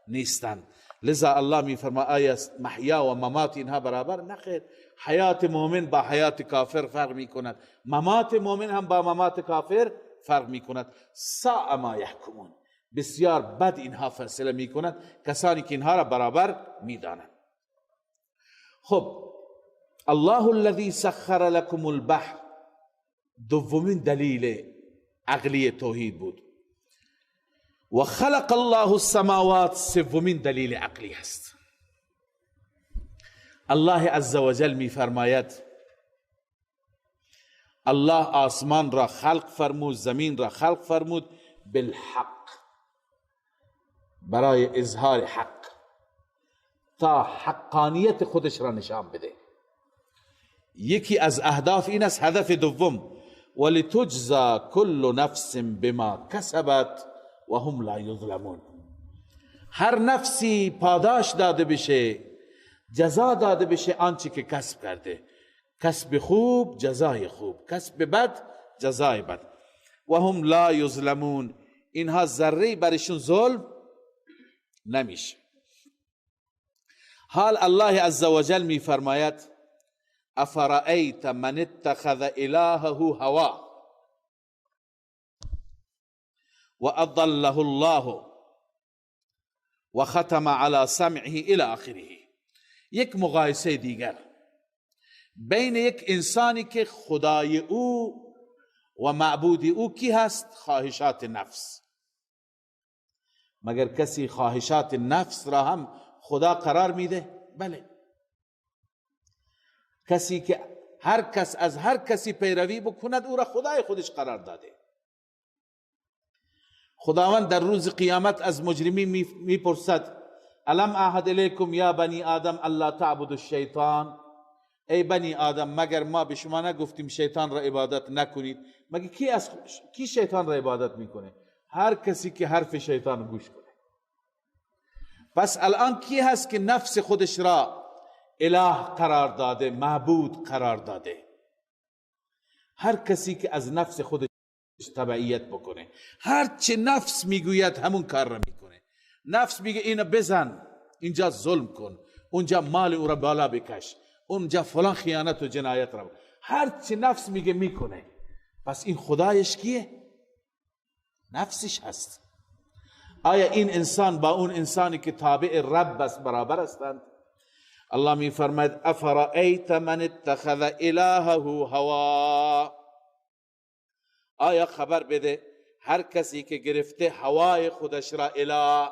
نیستند. لذا الله می فرما آیا محیا و ممات اینها برابر؟ نه خیر، حیات مؤمن با حیات کافر فرق می کند، ممات مؤمن هم با ممات کافر فرق می کند. ساء ما یحکمون، بسیار بد اینها فیصله می کند کسانی که اینها را برابر می دانند. خب، الله الذي سخر لكم البحر، دومین دلیل عقلی توحید بود. و خلق الله السماوات، سومین دلیل عقلی است. الله عزوجل می فرماید الله آسمان را خلق فرمود، زمین را خلق فرمود بالحق، برای اظهار حق، تا حقانیت خودش را نشان بده. یکی از اهداف این است. هدف دوم، ولتجزا کل نفس بما کسبت و هم لا یظلمون، هر نفسی پاداش داده بشه، جزا داده بشه آنچه که کسب کرده. کسب خوب جزای خوب، کسب بد جزای بد. و هم لا یظلمون، اینها ذره برشون ظلم نمیشه. حال الله عزوجل می فرماید افرأیت من اتخذ الهه هواه و اضله الله و ختم على سمعه الى آخره. یک مقایسه دیگر بین یک انسانی که خدای او و معبود او کی هست؟ خواهشات نفس. مگر کسی خواهشات نفس را هم خدا قرار میده؟ بله. کسی که هر کس از هر کسی پیروی بکند او را خدای خودش قرار داده. خداوند در روز قیامت از مجرمین میپرسد الم اعهد الیکم یا بنی آدم الا تعبدوا الشیطان، ای بنی آدم مگر ما به شما نگفتیم شیطان را عبادت نکنید؟ مگه کی شیطان را عبادت میکنه؟ هر کسی که حرف شیطان گوش کنه. پس الان کی هست که نفس خودش را اله قرار داده، معبود قرار داده؟ هر کسی که از نفس خودش تبعیت بکنه، هر چه نفس میگوید همون کار را میکنه. نفس میگه اینو بزن، اینجا ظلم کن، اونجا مال او را بالا بکش، اونجا فلان خیانت و جنایت را، هر چه نفس میگه میکنه. پس این خدایش کیه؟ نفسش هست. آیا این انسان با اون انسانی که تابع رب است برابر هستند؟ الله می فرماید افرأیت من اتخذ الهه هوا، آیا خبر بده هر کسی که گرفته هوای خودش را اله،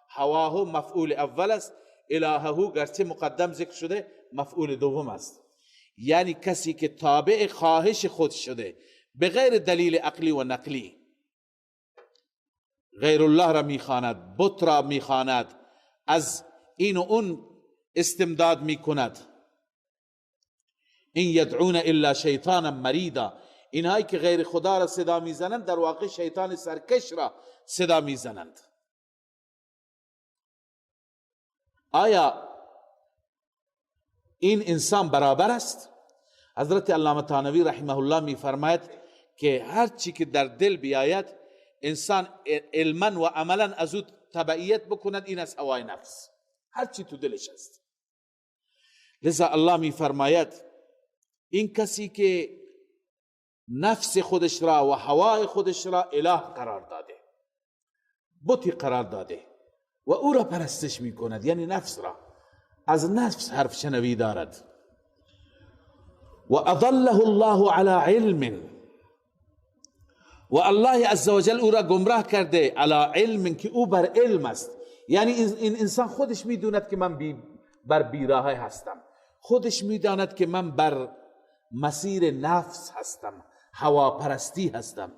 هواه مفعول اول است، الهه گرچه مقدم ذکر شده مفعول دوم است. یعنی کسی که تابع خواهش خود شده بغیر دلیل عقلی و نقلی، غیر الله را میخواند، بت را میخواند، از این و اون استمداد میکند. این یدعون الا شیطانا مریدا، اینهایی که غیر خدا را صدا میزنند در واقع شیطان سرکش را صدا میزنند. آیا این انسان برابر است؟ حضرت علامه طانوی رحمه الله میفرماید که هر چی که در دل بیاید انسان علما و عملا از او تبعیت بکند، این از هوای نفس، هر چی تو دلش است. لذا الله میفرماید این کسی که نفس خودش را و هوای خودش را اله قرار داده، بتی قرار داده و او را پرستش میکند، یعنی نفس را، از نفس حرف شنوی دارد. و اضله الله علی علم، و الله عزوجل او را گمراه کرده علی علم، که او بر علم است. یعنی این انسان خودش میدوند که من بر بیراهه هستم، خودش میداند که من بر مسیر نفس هستم، هوا پرستی هستم.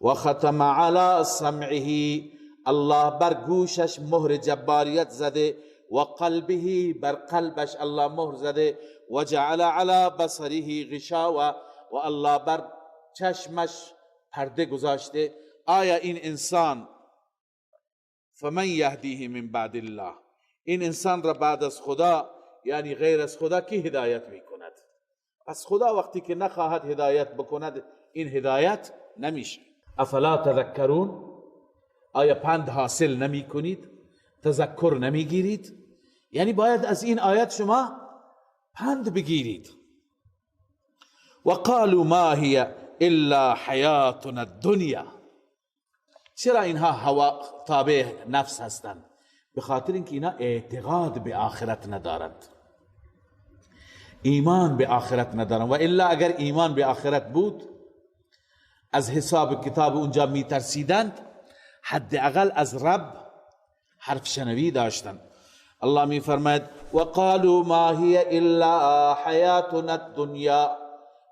و ختم علی سمعه، الله بر گوشش مهر جباریت زده، و قلبه بر قلبش الله مهر زده، و جعل علی بصره غشاوه، و الله بر چشمش پرده گذاشته. آیا این انسان فمن یهدیه من بعد الله، این انسان را بعد از خدا یعنی غیر از خدا کی هدایت میکند؟ پس خدا وقتی که نخواهد هدایت بکند این هدایت نمیشه. افلا تذکرون، آیا پند حاصل نمی کنید؟ تذکر نمی گیرید؟ یعنی باید از این آیت شما پند بگیرید. و قالوا ما هی الا حیاتنا الدنیا، چرا اینها هوا تابع نفس هستند؟ به خاطر اینکه اینا اعتقاد به آخرت ندارند، ایمان به آخرت ندارند. و الا اگر ایمان به آخرت بود از حساب کتاب اونجا می ترسیدند، حداقل از رب حرف شنوی داشتند. الله می فرماید و قالوا ما هی الا حیاتنا الدنیا،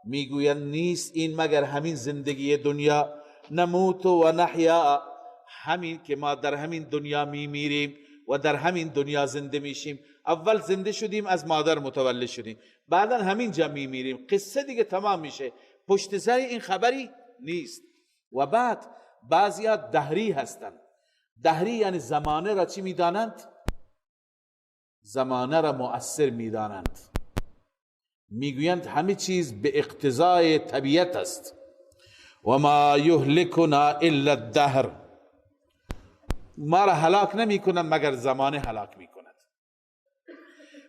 میگویند نیست این مگر همین زندگی دنیا، نموت و نحیا، همین که ما در همین دنیا میمیریم و در همین دنیا زنده میشیم. اول زنده شدیم از مادر متولد شدیم، بعدا همین جا میمیریم، قصه دیگه تمام میشه، پشت سر این خبری نیست. و بعد بعضیا دهری هستند. دهری یعنی زمانه را چی میدانند؟ زمانه را مؤثر میدانند، میگویند همه چیز به اقتضای طبیعت است. و ما یهلکنا الا الدهر، ما را هلاک نمی کنند مگر زمانه هلاک می کند.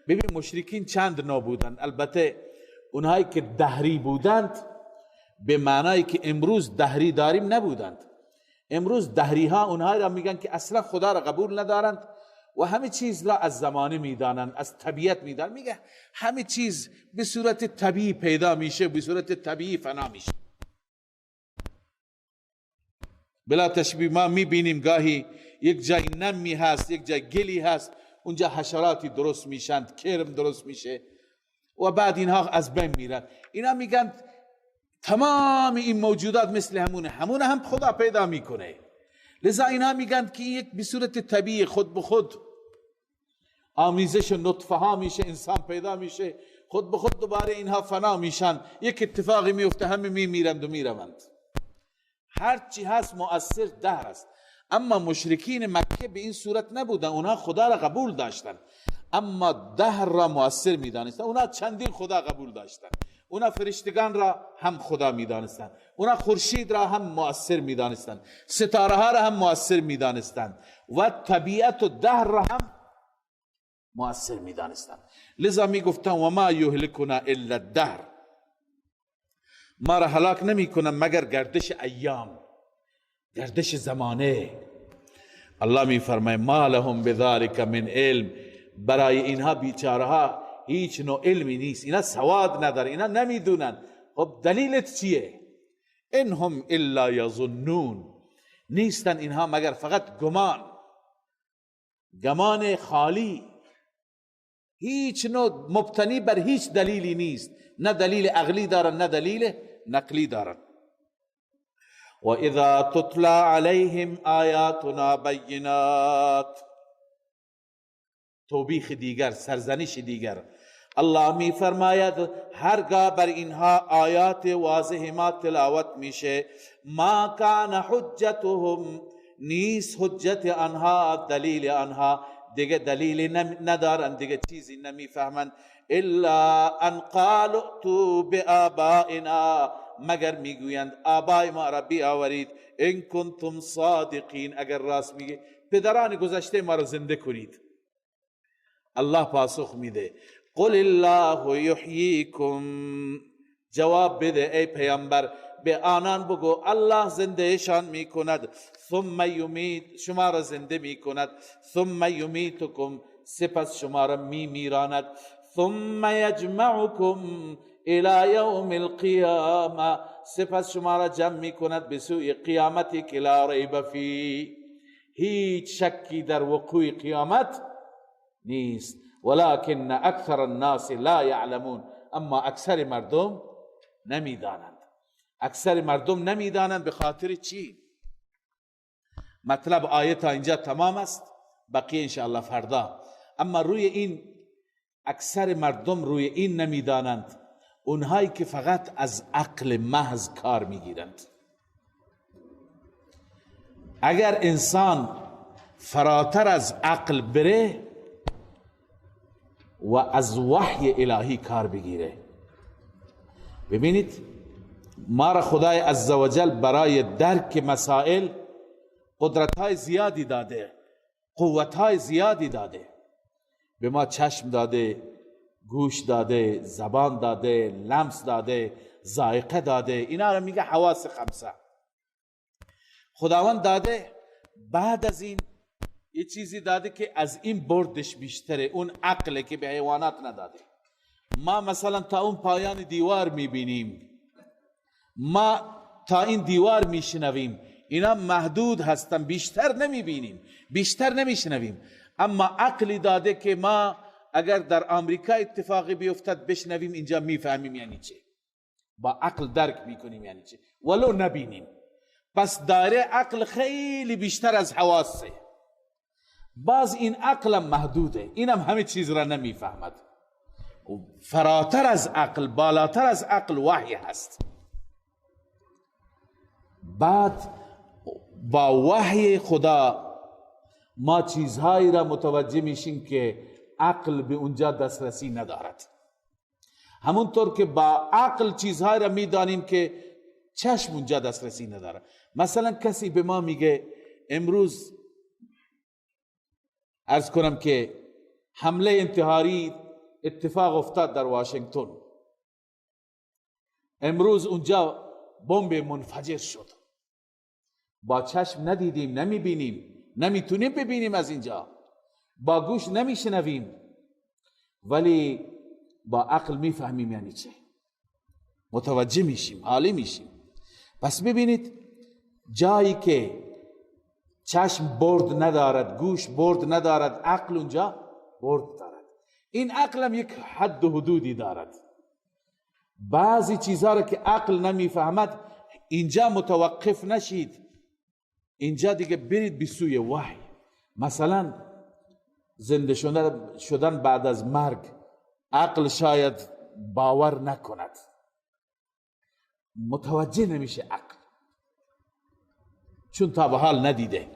ببین مشرکین چند نوع بودند. البته اونهایی که دهری بودند به معنایی که امروز دهری داریم نبودند. امروز دهری ها اونهایی را میگن که اصلا خدا را قبول ندارند و همه چیز را از زمانه میدانند، از طبیعت میدانند. میگه همه چیز به صورت طبیعی پیدا میشه، به صورت طبیعی فنا میشه. بلا تشبیه ما میبینیم گاهی یک جای نمی هست، یک جای گلی هست، اونجا حشراتی درست میشند، کرم درست میشه. و بعد اینها از بین میرن. اینا میگن تمام این موجودات مثل همونه هم خدا پیدا میکنه. لذا اینا میگن که یک به صورت طبیعی خود به خود آمیزش نطفه ها میشه، انسان پیدا میشه، خود به خود دوباره اینها فنا میشن، یک اتفاقی میفته، همه میمیرند و میروند. هرچی هست مؤثر دهر است. اما مشرکین مکه به این صورت نبودن، اونها خدا را قبول داشتن اما دهر را مؤثر میدانستن. اونها چندین خدا قبول داشتن، اونا فرشتگان را هم خدا میدانستند، اونا خورشید را هم مؤثر میدانستند، ستاره ها را هم مؤثر میدانستند و طبیعت و دهر را هم مؤثر میدانستند. لذا میگفتن و ما یهلکنا الا الدهر، ما را هلاک نمیکنن مگر گردش ایام، گردش زمانه. الله میفرماید ما لهم بذلک من علم، برای اینها بیچاره ها هیچ نوع علمی نیست، اینا سواد نداره، اینا نمیدونن. خب دلیلت چیه؟ ان هم الا یظنون، نیستن اینها مگر فقط گمان خالی، هیچ نوع مبتنی بر هیچ دلیلی نیست، نه دلیل عقلی دارن نه دلیل نقلی دارن. و اذا تتلى علیهم آیاتنا بینات، توبیخ دیگر، سرزنش دیگر. الله می فرماید هرگاه بر اینها آیات واضح ما تلاوت میشه، ما کان حجتهم، نیست حجت آنها، دلیل آنها، دیگه دلیل ندارن، دیگه چیزی نمیفهمن، الا ان قالوا ائتوا بآبائنا، مگر میگویند آبای ما را بیاورید، ان کنتم صادقین، اگر راست میگه پدران گذشته ما را زنده کنید. الله پاسخ میده قل الله یحییکم، جواب بده ای پیامبر، به آنان بگو الله زندهشان میکند، ثم یمیت، شما را زنده میکند، ثم یمیتکم، سپس شما را میمیراند، ثم یجمعکم الى یوم القیامه، سپس شما را جمع میکند به سوی قیامتی که لا ریب فیه، هیچ شکی در وقوع قیامت نیست. ولكن اکثر الناس لا يعلمون، اما اکثر مردم نمیدانند. اکثر مردم نمیدانند. به خاطر چی؟ مطلب آیه تا اینجا تمام است، بقیه انشاءالله فردا. اما روی این اکثر مردم روی این نمیدانند، اونهایی که فقط از عقل محض کار میگیرند. اگر انسان فراتر از عقل بره و از وحی الهی کار بگیره، ببینید ما را خدای عزوجل برای درک مسائل قدرت‌های زیادی داده، قوت‌های زیادی داده. به ما چشم داده، گوش داده، زبان داده، لمس داده، ذائقه داده، اینا را میگه حواس خمسه. خداوند داده. بعد از این یه چیزی داده که از این بردش بیشتره، اون عقله که به حیوانات نداده. ما مثلا تا اون پایان دیوار میبینیم، ما تا این دیوار میشنویم، اینا محدود هستن، بیشتر نمیبینیم، بیشتر نمیشنویم. اما عقلی داده که ما اگر در آمریکا اتفاقی بیفتد بشنویم، اینجا میفهمیم یعنی چه، با عقل درک میکنیم یعنی چه، ولو نبینیم. پس داره عقل خیلی بیشتر از حواسه. باز این عقل محدوده، اینم همه چیز را نمیفهمد. فراتر از عقل، بالاتر از عقل وحی هست. بعد با وحی خدا ما چیزهایی را متوجه میشیم که عقل به اونجا دسترسی ندارد. همونطور که با عقل چیزهایی را میدانیم که چشم اونجا دسترسی نداره. مثلا کسی به ما میگه امروز عرض کنم که حمله انتحاری اتفاق افتاد در واشنگتن، امروز اونجا بمب منفجر شد. با چشم ندیدیم، نمیبینیم، نمیتونیم ببینیم از اینجا، با گوش نمیشنویم، ولی با عقل میفهمیم یعنی چه، متوجه میشیم، حالی میشیم. پس ببینید جایی که چشم برد ندارد، گوش برد ندارد، عقل اونجا برد دارد. این عقل هم یک حد و حدودی دارد. بعضی چیزها را که عقل نمیفهمد اینجا متوقف نشید، اینجا دیگه برید به سوی وحی. مثلا زنده شدن بعد از مرگ عقل شاید باور نکند، متوجه نمیشه عقل، چون تا به حال ندیده.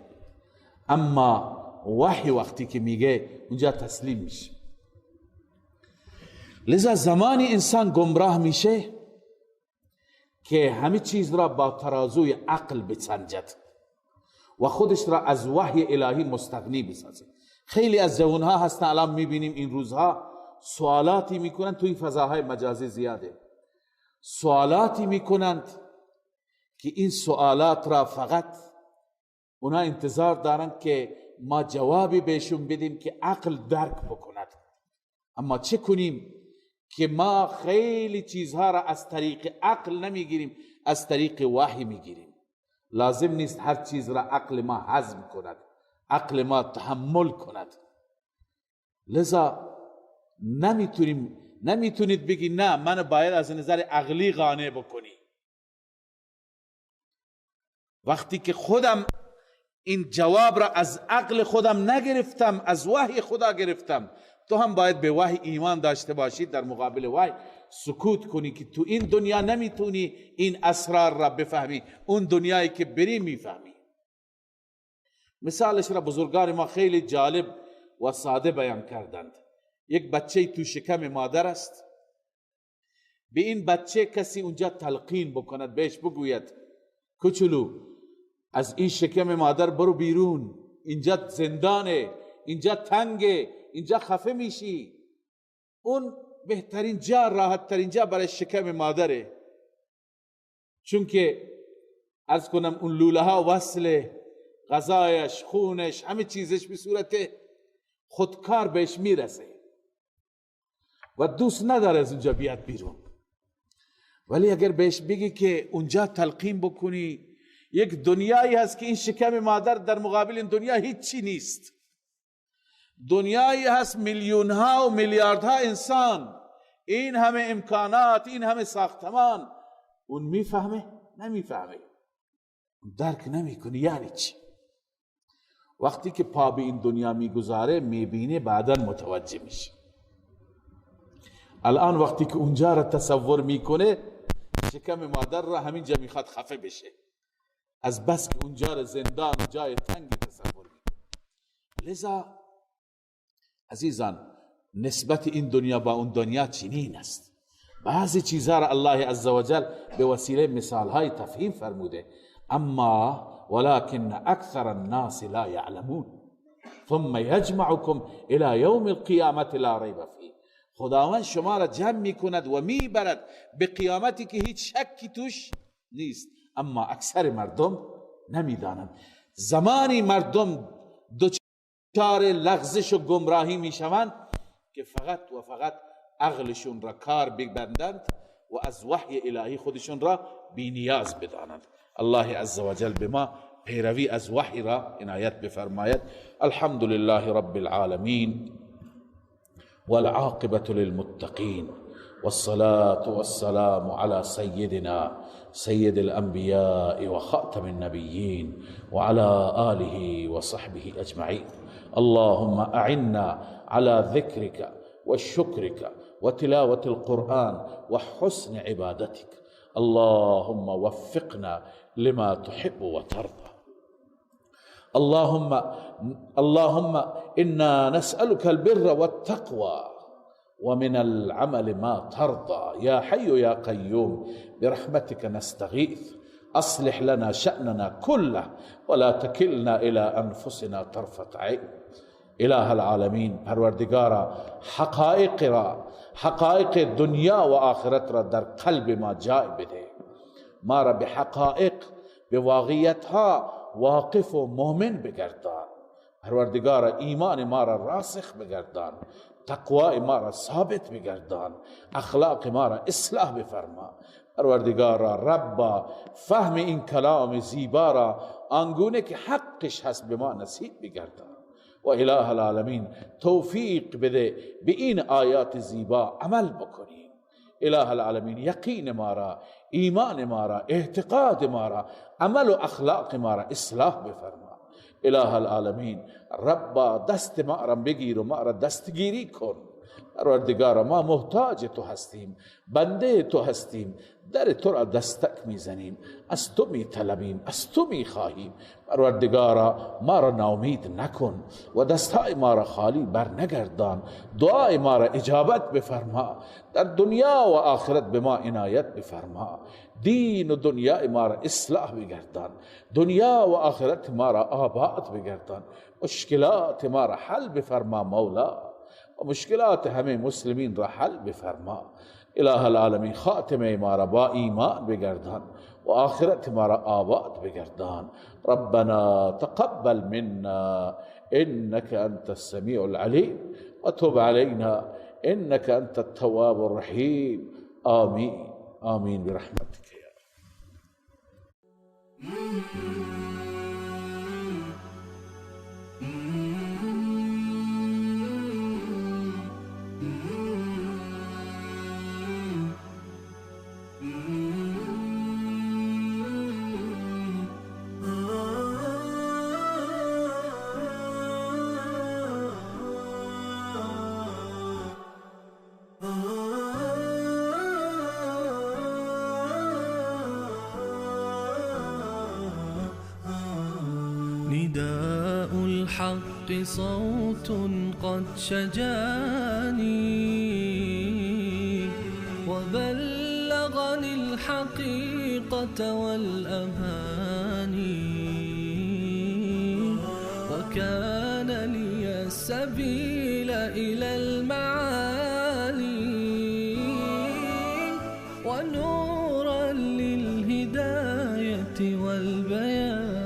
اما وحی وقتی که میگه اونجا تسلیم میشه. لذا زمانی انسان گمراه میشه که همه چیز را با ترازوی عقل بسنجد و خودش را از وحی الهی مستغنی بسازه. خیلی از جوانها هستن الان میبینیم این روزها سوالاتی میکنند، توی فضاهای مجازی زیاده سوالاتی میکنند که این سوالات را فقط اونا انتظار دارند که ما جوابی بهشون بدیم که عقل درک بکند. اما چه کنیم که ما خیلی چیزها را از طریق عقل نمیگیریم، از طریق وحی میگیریم. لازم نیست هر چیز را عقل ما هضم کند، عقل ما تحمل کند. لذا نمیتونید بگی نه من باید از نظر عقلی قانع بکنی. وقتی که خودم این جواب را از عقل خودم نگرفتم، از وحی خدا گرفتم، تو هم باید به وحی ایمان داشته باشید، در مقابل وحی سکوت کنی که تو این دنیا نمیتونی این اسرار را بفهمی، اون دنیایی که بری میفهمی. مثالش را بزرگان ما خیلی جالب و ساده بیان کردند. یک بچه تو شکم مادر است، به این بچه کسی اونجا تلقین بکند، بهش بگوید کوچولو از این شکم مادر برو بیرون، اینجا زندانه، اینجا تنگه، اینجا خفه میشی. اون بهترین جا، راحت ترین جا برای شکم مادره، چون که عرض کنم اون لوله ها وصله، غذایش، خونش، همه چیزش به صورت خودکار بهش میرسه و دوست نداره از اونجا بیاد بیرون. ولی اگر بهش بگی که اونجا تلقین بکنی یک دنیایی هست که این شکم مادر در مقابل این دنیا هیچی نیست، دنیایی هست میلیون ها و میلیاردها انسان، این همه امکانات، این همه ساختمان، اون میفهمه؟ نمیفهمه، درک نمیکنه. یعنی چی؟ وقتی که پا به این دنیا میگذاره میبینه، بعدا متوجه میشه. الان وقتی که اونجا را تصور میکنه، شکم مادر را همینجا میخواد خفه بشه، از بس که اونجا را زندان و جای تنگی تصور میکنه. لذا عزیزان نسبت این دنیا با اون دنیا چنین است. بعضی چیزها را الله عزوجل به وسیله مثالهای تفهیم فرموده، اما ولكن اکثر الناس لا يعلمون ثم يجمعكم الى يوم القيامه لا ريب فيه. خداوند شما را جمع میکند و میبرد به قیامتی که هیچ شکی توش نیست، اما اکثر مردم نمیدانند. زمانی مردم دچار لغزش و گمراهی میشوند که فقط و فقط عقلشون را کار ببندند و از وحی الهی خودشون را بی نیاز بدانند. الله عزوجل به ما پیروی از وحی را عنایت بفرماید. الحمد لله رب العالمین والعاقبة للمتقين والصلاة والسلام على سيدنا سيد الأنبياء وخاتم النبيين وعلى آله وصحبه أجمعين. اللهم أعنا على ذكرك وشكرك وتلاوة القرآن وحسن عبادتك. اللهم وفقنا لما تحب وترضى. اللهم إنا نسألك البر والتقوى ومن العمل ما ترضى. يا حي يا قيوم برحمتك نستغيث، أصلح لنا شأننا كله ولا تكلنا إلى أنفسنا طرفة عين. إله العالمين پروردگارا حقائق دنیا و آخرت را در قلب ما جای بده، ما را به حقائق، به واقعیتها واقف و مؤمن بگردان. پروردگارا ایمان ما را راسخ بگردان، تقوای ما را ثابت بگردان، اخلاق ما را اصلاح بفرما. پروردگارا ربا فهم این کلام زیبا را آنگونه که حقش هست به ما نصیب بگردان. و اله العالمین توفیق بده به این آیات زیبا عمل بکنیم. اله العالمین یقین ما را، ایمان ما را، اعتقاد ما را، عمل و اخلاق ما را اصلاح بفرما. اله العالمین ربا دست ما را بگیر و ما را دستگیری کن. پروردگارا ما محتاج تو هستیم، بنده تو هستیم، در تو را دستک میزنیم، از تو میطلبیم، از تو میخواهیم. پروردگارا ما را ناامید نکن و دستای ما را خالی بر نگردان. دعای ما را اجابت بفرما، در دنیا و آخرت به ما عنایت بفرما. دین و دنیا ما را اصلاح بگردان، دنیا و آخرت ما را آباد بگردان. مشکلات ما را حل بفرما مولا، و مشکلات همه مسلمین را حل بفرما. اله العالمین خاتمه ما را با ایمان بگردان و آخرت ما را آباد بگردان. ربنا تقبل منا انك انت السميع العليم وتب علينا انك انت التواب الرحيم. آمين آمين برحمتك يا نداء الحق صوت قد شجاني وبلغني الحقيقة والأماني، وكان لي السبيل إلى المعالي ونورا للهداية والبيان.